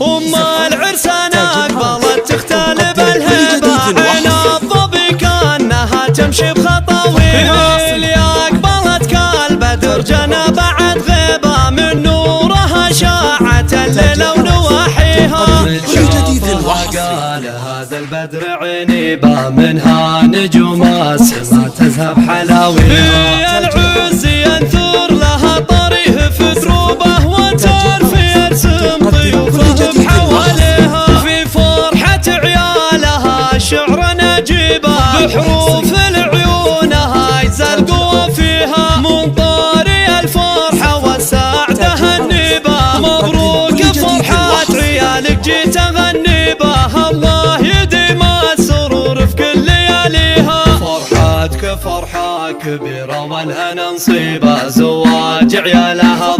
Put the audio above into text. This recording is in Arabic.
أم العرسانة قبلت تختلف الهبة، عين الظبي كأنها تمشي بخطاويها، اللي قبلت كالبدر جنى بعد غيبة، من نورها شاعت الليل ونواحيها. قال هذا البدر عنيبة، منها نجوم السما تذهب حلاويها. العز ينثر لها طريه في دروبه، وترفي يرسم ضيوفه بحواليها. في فرحة عيالها الشعر نجيبه، بحروف العيونها يزرقوا فيها، من طاري الفرحة والسعدة النيبة. مبروك فرحة عيالك جيت أغني بها، الله يديم السرور في كل لياليها. فرحتك فرحة كبيرة والهنا نصيبة، زواج عيالها